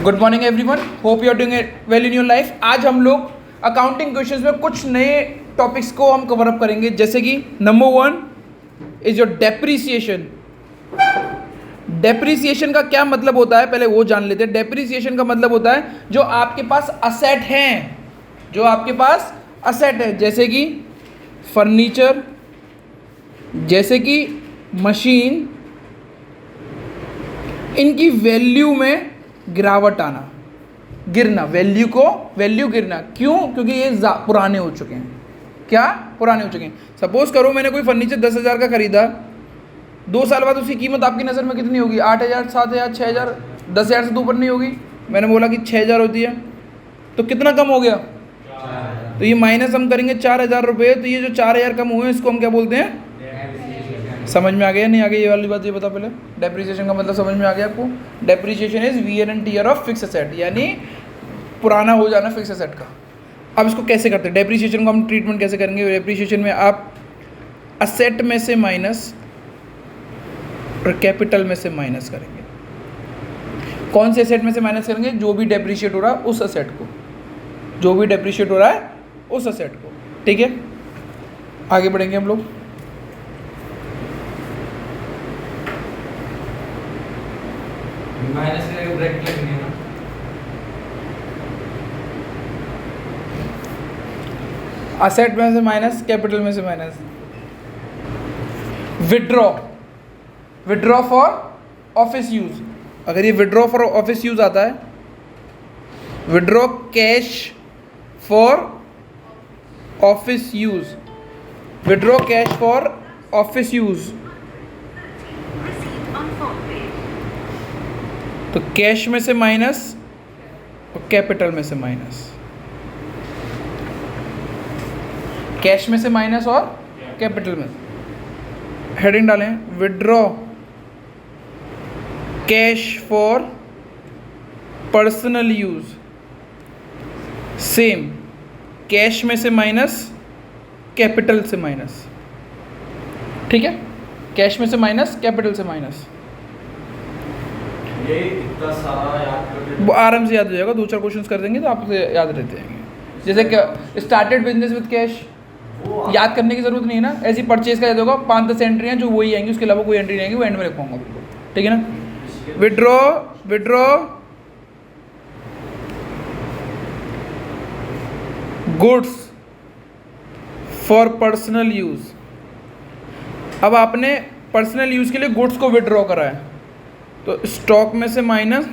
Good morning everyone, hope you are doing well in your life. आज हम लोग accounting questions में कुछ नए टॉपिक्स को हम कवर अप करेंगे, जैसे कि number 1 is your depreciation. Depreciation का क्या मतलब होता है, पहले वो जान लेते हैं। डेप्रिसिएशन का मतलब होता है जो आपके पास असेट हैं, जो आपके पास असेट है, जैसे कि फर्नीचर, जैसे कि मशीन, इनकी वैल्यू में गिरावट आना, गिरना, वैल्यू गिरना। क्यों? क्योंकि ये पुराने हो चुके हैं। क्या? पुराने हो चुके हैं। सपोज करो मैंने कोई फर्नीचर 10,000 का खरीदा, 2 साल बाद उसकी कीमत आपकी नज़र में कितनी होगी? 8,000, 7,000, 6,000, 10,000 से तो ऊपर नहीं होगी। मैंने बोला कि 6,000 होती है, तो कितना कम हो गया? तो ये माइनस हम करेंगे 4,000 रुपये, तो ये जो 4,000 कम हुए इसको हम क्या बोलते हैं? समझ में आ गया नहीं आ गया? ये वाली बात ये बता पहले। डेप्रिसिएशन का मतलब समझ में आ गया आपको? Depreciation is wear and tear of fix asset, यानी पुराना हो जाना फिक्स एसेट का। अब इसको कैसे करते हैं? डेप्रिसिएशन को हम ट्रीटमेंट कैसे करेंगे? डेप्रिसिएशन में आप असेट में से माइनस और कैपिटल में से माइनस करेंगे। कौन से असेट में से माइनस करेंगे? जो भी डेप्रिशिएट हो रहा है उस असेट को, जो भी डेप्रिशिएट हो रहा है उस असेट को। ठीक है, आगे बढ़ेंगे हम लोग। माइनस के ब्रैकेट लगनी है ना। असेट में से माइनस, कैपिटल में से minus. Withdraw, withdraw for office use. अगर ये विड्रॉ फॉर ऑफिस यूज आता है, withdraw cash for office use, withdraw cash for office use, तो कैश में से माइनस और कैपिटल में से माइनस। कैश में से माइनस और कैपिटल में। हेडिंग डालें, withdraw cash for personal use, same cash में से माइनस, कैपिटल से माइनस। ठीक है, कैश में से माइनस, कैपिटल से माइनस। ये इतना सारा याद करके वो आराम से याद हो जाएगा, 2-4 क्वेश्चंस कर देंगे तो आपसे याद रहते हैं। जैसे क्या स्टार्टेड बिजनेस विद कैश, याद करने की जरूरत नहीं है ना। ऐसी परचेज का याद होगा, 5-10 एंट्री हैं जो वही आएंगी, उसके अलावा कोई एंट्री नहीं आएंगी, वो एंड में लिखवाऊंगा बिल्कुल। ठीक है ना। Withdraw goods for personal use. अब आपने पर्सनल यूज के लिए गुड्स को विड्रॉ करा है, तो स्टॉक में से माइनस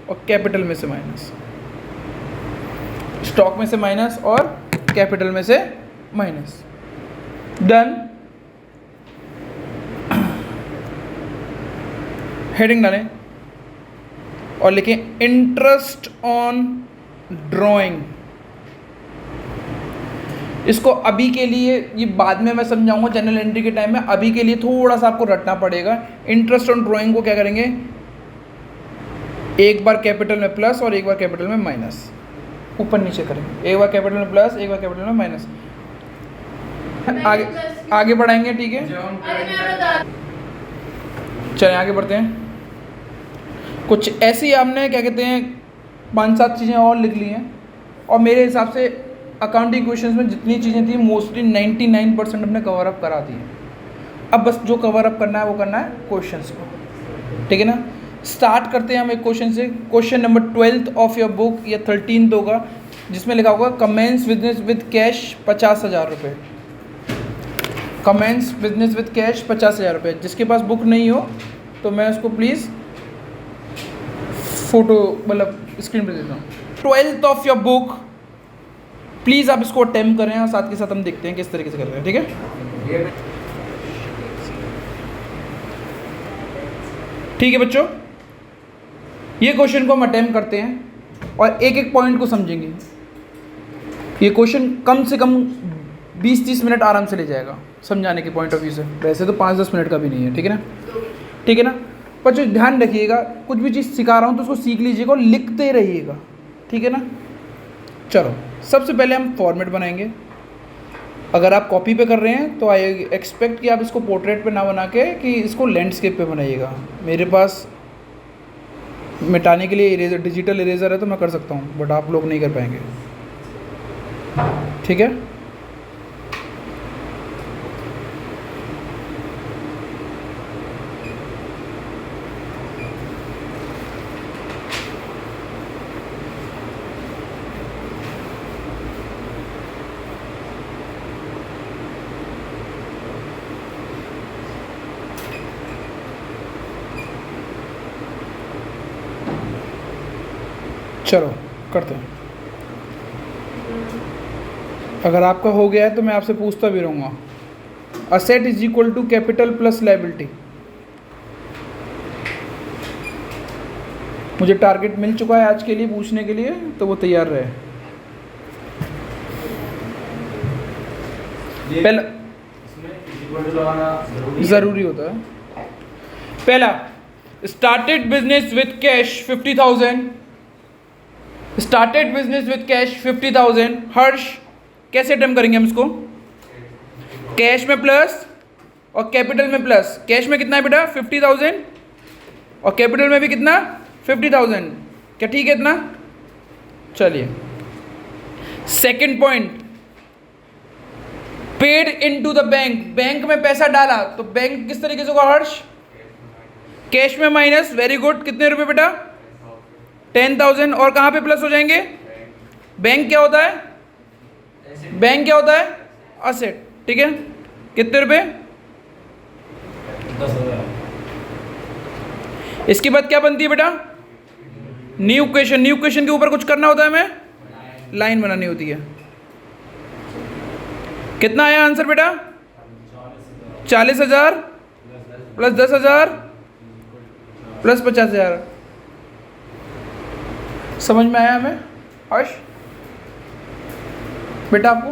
और कैपिटल में से माइनस, स्टॉक में से माइनस और कैपिटल में से माइनस। डन। हेडिंग डालें और लिखें इंटरेस्ट ऑन ड्राइंग। इसको अभी के लिए, ये बाद में मैं समझाऊंगा जनरल एंट्री के टाइम में, अभी के लिए थोड़ा सा आपको रटना पड़ेगा। इंटरेस्ट ऑन ड्राइंग को क्या करेंगे? एक बार कैपिटल में प्लस और एक बार कैपिटल में माइनस, ऊपर नीचे करेंगे। एक बार कैपिटल में प्लस, एक बार कैपिटल में माइनस। आगे बढ़ाएंगे। ठीक है, चलिए आगे बढ़ते हैं। कुछ ऐसी आपने क्या कहते हैं 5-7 चीज़ें और लिख ली हैं, और मेरे हिसाब से अकाउंटिंग क्वेश्चंस में जितनी चीज़ें थी मोस्टली 99% हमने कवर अप करा दी है। अब बस जो कवर अप करना है वो करना है क्वेश्चंस को। ठीक है ना। स्टार्ट करते हैं हम एक क्वेश्चन से। Question number 12th of your book या 13th होगा, जिसमें लिखा होगा कमेंस बिजनेस विद कैश 50,000 रुपये। कमेंस बिजनेस विद कैश 50,000 रुपये। जिसके पास बुक नहीं हो तो मैं उसको प्लीज़ फोटो मतलब स्क्रीन पर देता हूँ। 12th of your book, please आप इसको अटेम्प्ट करें और साथ के साथ हम देखते हैं किस तरीके से कर रहे हैं। ठीक है, ठीक है बच्चों, ये क्वेश्चन को हम अटेम्प्ट करते हैं और एक एक पॉइंट को समझेंगे। ये क्वेश्चन कम से कम 20-30 मिनट आराम से ले जाएगा समझाने के पॉइंट ऑफ व्यू से। वैसे तो 5-10 मिनट का भी नहीं है। ठीक है ना, ठीक है ना। पर जो ध्यान रखिएगा, कुछ भी चीज़ सिखा रहा हूँ तो उसको सीख लीजिएगा और लिखते रहिएगा। ठीक है ना। चलो, सबसे पहले हम फॉर्मेट बनाएंगे। अगर आप कॉपी पे कर रहे हैं तो आई एक्सपेक्ट कि आप इसको पोर्ट्रेट पे ना बना के कि इसको लैंडस्केप पे बनाइएगा। मेरे पास मिटाने के लिए इरेजर, डिजिटल इरेजर है तो मैं कर सकता हूँ, बट आप लोग नहीं कर पाएंगे। ठीक है, चलो करते हैं। अगर आपका हो गया है तो मैं आपसे पूछता भी रहूँगा। Asset is equal to capital plus liability. मुझे टारगेट मिल चुका है आज के लिए पूछने के लिए, तो वो तैयार रहे। पहला इसमें equal to लगाना ज़रूरी होता है। पहला, started business with cash 50,000। Started business with cash 50,000। हर्ष, कैसे अटेम्प्ट करेंगे हम इसको? कैश में प्लस और कैपिटल में प्लस। कैश में कितना है बेटा? 50,000 और कैपिटल में भी कितना? 50,000। क्या ठीक है इतना? चलिए, second point, paid into the bank. Bank में पैसा डाला, तो बैंक किस तरीके से होगा हर्ष? कैश में माइनस। Very good. कितने रुपए बेटा? 10,000। और कहाँ पे प्लस हो जाएंगे? बैंक क्या होता है? बैंक क्या होता है? असेट। ठीक है, कितने रुपए? 10,000। इसके बाद क्या बनती है बेटा? New question. न्यू क्वेश्चन के ऊपर कुछ करना होता है, हमें लाइन बनानी होती है। कितना आया आंसर बेटा? 40,000 प्लस 10,000 प्लस 50,000। समझ में आया हमें हर्ष बेटा आपको?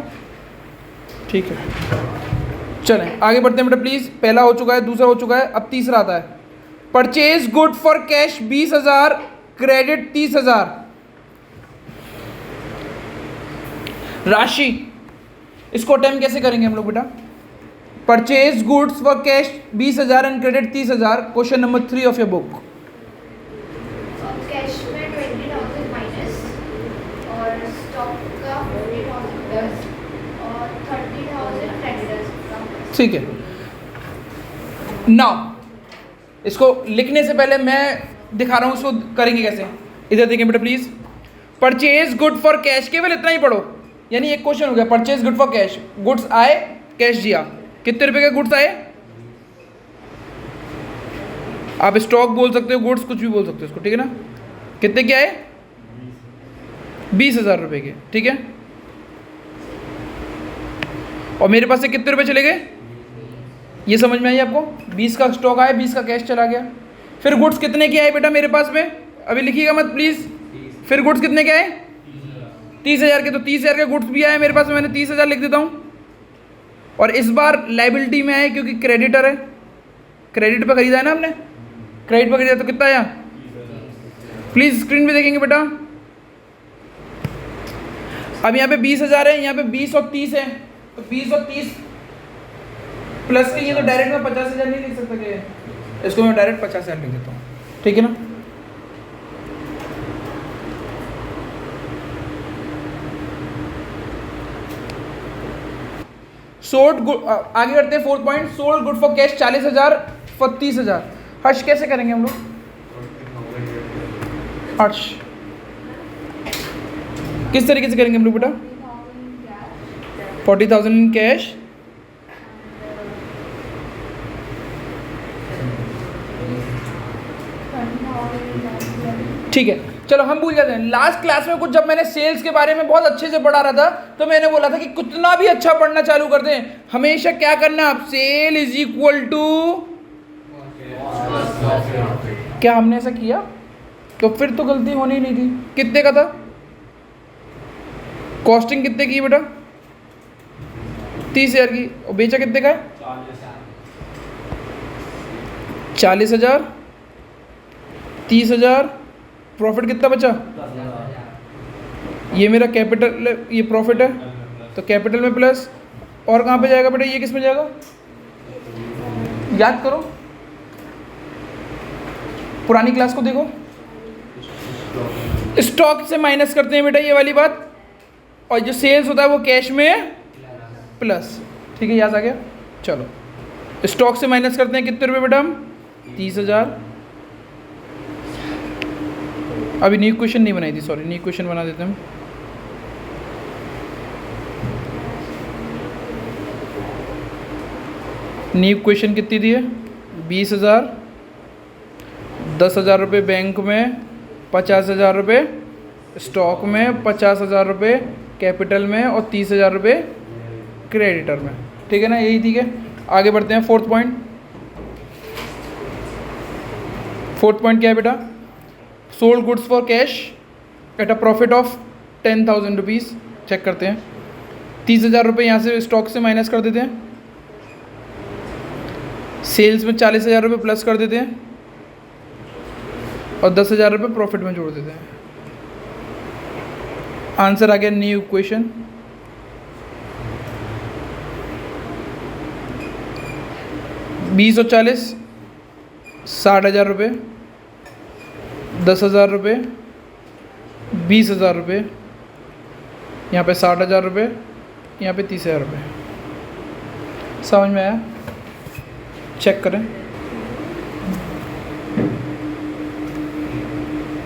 ठीक है, चलें आगे बढ़ते हैं बेटा प्लीज। पहला हो चुका है, दूसरा हो चुका है, अब तीसरा आता है। Purchase good for cash 20,000, credit 30,000। राशि, इसको अटेम्प्ट कैसे करेंगे हम लोग बेटा? Purchase goods for cash 20,000 and credit 30,000। Question number 3 of your book. Cash में 20,000 माइनस और स्टॉक का 40,000 प्लस और 30,000 क्रेडिटर्स का। ठीक है, नाउ इसको लिखने से पहले मैं दिखा रहा हूँ इसको करेंगे कैसे। इधर देखें बेटा please. Purchase good for cash, केवल इतना ही पढ़ो। यानी एक क्वेश्चन हो गया, purchase good for cash. Goods आए, कैश दिया। कितने रुपए के गुड्स आए? आप स्टॉक बोल सकते हो, गुड्स कुछ भी बोल सकते हो इसको, ठीक है ना? कितने के आए? 20,000 रुपए के। ठीक है, और मेरे पास से कितने रुपए चले गए? ये समझ में आई आपको? 20 का स्टॉक आया, 20 का कैश चला गया। फिर गुड्स कितने के आए बेटा मेरे पास में? अभी लिखिएगा मत प्लीज। फिर गुड्स कितने के आए? 30,000 के। तो 30,000 के गुड्स भी आए मेरे पास में, मैंने 30,000 लिख देता हूँ। और इस बार लायबिलिटी में आए क्योंकि क्रेडिटर है। क्रेडिट पे खरीदा है ना हमने, क्रेडिट पे खरीदा, तो कितना आया? प्लीज स्क्रीन पे देखेंगे बेटा। अब यहाँ पे 20,000 है, यहाँ पे 20 और 30 है, तो 20 और 30 प्लस के, ये तो डायरेक्ट मैं 50,000 नहीं लिख सकता कि, इसको मैं डायरेक्ट 50,000 लिख देता हूँ। ठीक है ना? सोल्ड, आगे करते हैं 4th point. Sold good for cash 40,000 for 30,000। हर्ष कैसे करेंगे हम लोग? हर्ष किस तरीके से करेंगे हम लोग बेटा? 40,000 इन कैश, ठीक है। चलो हम भूल जाते हैं। लास्ट क्लास में कुछ जब मैंने सेल्स के बारे में बहुत अच्छे से पढ़ा रहा था, तो मैंने बोला था कि कितना भी अच्छा पढ़ना चालू कर दें, हमेशा क्या करना है आप? सेल इज इक्वल टू, क्या हमने ऐसा किया? तो फिर तो गलती होनी ही नहीं थी। कितने का था? कॉस्टिंग कितने की बेटा? 30,000 की। और बेचा कितने का है? 40,000, 30,000, प्रॉफिट कितना बचा? ये मेरा कैपिटल, ये प्रॉफिट है, तो कैपिटल में प्लस। और कहाँ पे जाएगा बेटा? ये किस में जाएगा? याद करो, पुरानी क्लास को देखो। स्टॉक से माइनस करते हैं बेटा ये वाली बात, और जो सेल्स होता है वो कैश में प्लस। ठीक है, याद आ गया। चलो स्टॉक से माइनस करते हैं कितने रुपए बेटा हम? 30,000। अभी न्यू क्वेश्चन नहीं बनाई थी, सॉरी, न्यू क्वेश्चन बना देते हैं हम। न्यू क्वेश्चन कितनी दी है? 20,000, 10,000 रुपये बैंक में, 50,000 रुपये स्टॉक में, 50,000 रुपये कैपिटल में और 30,000 रुपये क्रेडिटर में। ठीक है ना, यही ठीक है। आगे बढ़ते हैं। फोर्थ पॉइंट क्या है बेटा? Sold goods for cash at a profit of 10,000 rupees. Check करते हैं। 30,000 रुपये यहाँ से स्टॉक से माइनस कर देते हैं, सेल्स में 40,000 रुपये प्लस कर देते हैं और 10,000 रुपये प्रॉफिट में जोड़ देते हैं। आंसर आ गया न्यू इक्वेशन। बीस और 40, 60,000 रुपये, 10,000 रुपये, 20,000 रुपये, यहाँ पे 60,000 रुपये, यहाँ पे 30,000 रुपये। समझ में आया? चेक करें।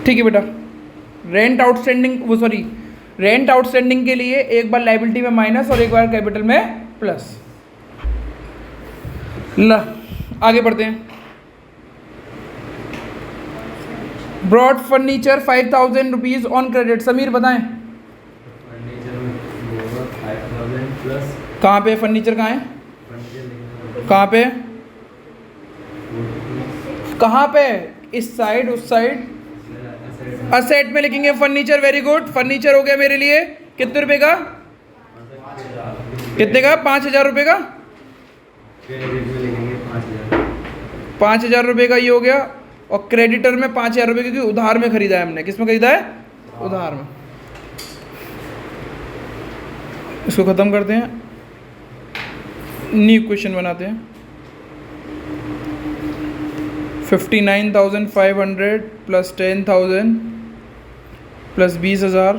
ठीक है बेटा, रेंट आउटस्टैंडिंग के लिए एक बार लायबिलिटी में माइनस और एक बार कैपिटल में प्लस। आगे बढ़ते हैं। Bought furniture 5,000 rupees on credit. Sameer बताएं फर्नीचर में 5,000 प्लस। कहाँ पे फर्नीचर? कहाँ है? कहाँ पे? कहाँ पे? इस साइड, उस साइड? असेट में लिखेंगे फर्नीचर। Very good. फर्नीचर हो गया मेरे लिए कितने रुपए का? कितने का? 5,000 रुपये का। 5,000 रुपये का ये हो गया। और क्रेडिटर में 5,000 रुपये, क्योंकि उधार में खरीदा है हमने। किस में खरीदा है? उधार में। इसको ख़त्म करते हैं, न्यू क्वेश्चन बनाते हैं। 59,500 plus 10,000 plus 20,000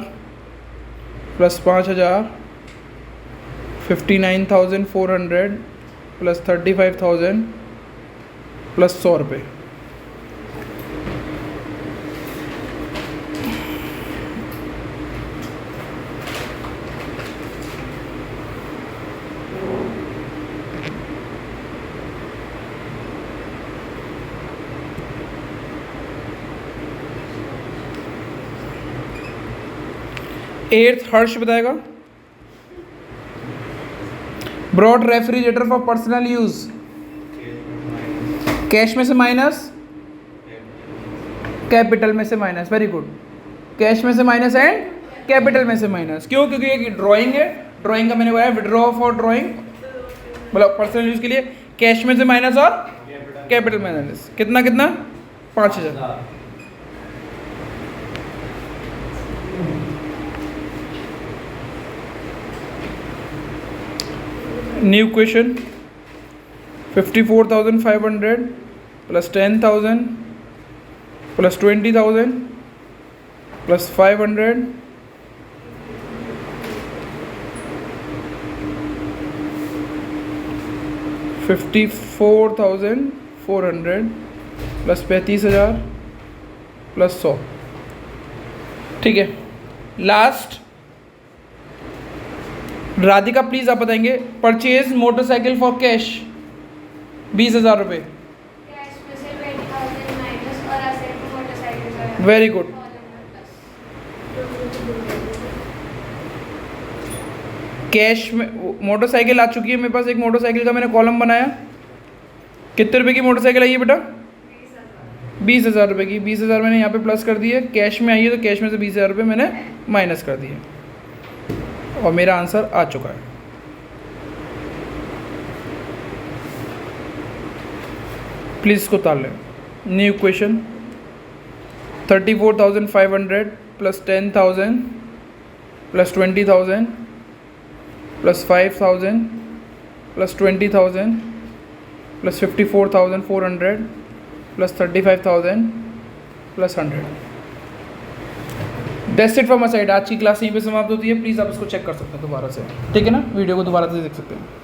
plus 5,000, 59,400 plus 35,000 plus 100 रुपये। एट्थ हर्ष बताएगा। Bought refrigerator for personal use. Cash में से माइनस, कैपिटल में से माइनस। Very good. कैश में से माइनस एंड कैपिटल में से माइनस। क्यों? क्योंकि एक ड्राइंग है, ड्राइंग का मैंने बोला विड्रॉ फॉर ड्राइंग, मतलब पर्सनल यूज के लिए। कैश में से माइनस और कैपिटल में माइनस। कितना कितना? 5,000। New question. 54,500 plus 10,000 plus 20,000 plus 500 54,400 plus 35,000 plus 100। ठीक है, लास्ट राधिका प्लीज आप बताएंगे। परचेज मोटरसाइकिल फॉर कैश 20,000 रुपये। कैश में से 20,000 माइनस और असेट में मोटरसाइकिल का। Very good. कैश में मोटरसाइकिल आ चुकी है मेरे पास। एक मोटरसाइकिल का मैंने कॉलम बनाया। कितने रुपए की मोटरसाइकिल आई है बेटा? 20,000 रुपये की। 20,000 मैंने यहाँ पे प्लस कर दिए। कैश में आई है तो कैश में से 20,000 रुपये मैंने माइनस कर दिए और मेरा आंसर आ चुका है। प्लीज़ इसको ताल लें। New question. 34,500 plus 10,000 plus 20,000 plus 5,000 plus 20,000 plus 54,400 plus 35,000 plus 100। That's it from my side. आज की क्लास यहीं पे समाप्त होती है। प्लीज़ आप इसको चेक कर सकते हैं दोबारा से, ठीक है ना, वीडियो को दोबारा से देख सकते हैं।